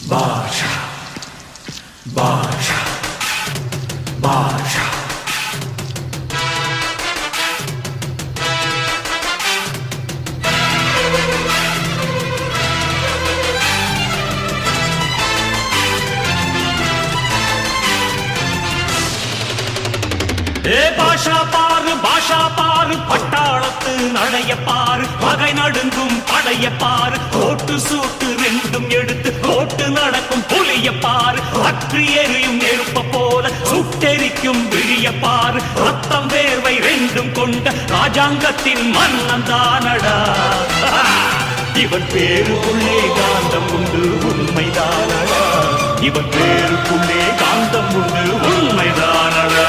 பாஷா பாஷா பாஷா பாஷா பாரு பட்டாளத்து நடைய பாரு பகை நடுங்கும் படைய பாரு கோட்டு சூட்டு ரெண்டும் எடுத்து கோட்டு நடக்கும் புலிய பாரு அற்று எரியும் நெருப்ப போல சுட்டெரிக்கும் விழிய பாரு ரத்தம் வேர்வை ரெண்டும் கொண்ட ராஜாங்கத்தின் மன்னன் தானடா இவன் பேருக்குள்ளே காந்தம் உண்டு உண்மைதானடா இவன் பேருக்குள்ளே காந்தம் உண்டு உண்மைதானடா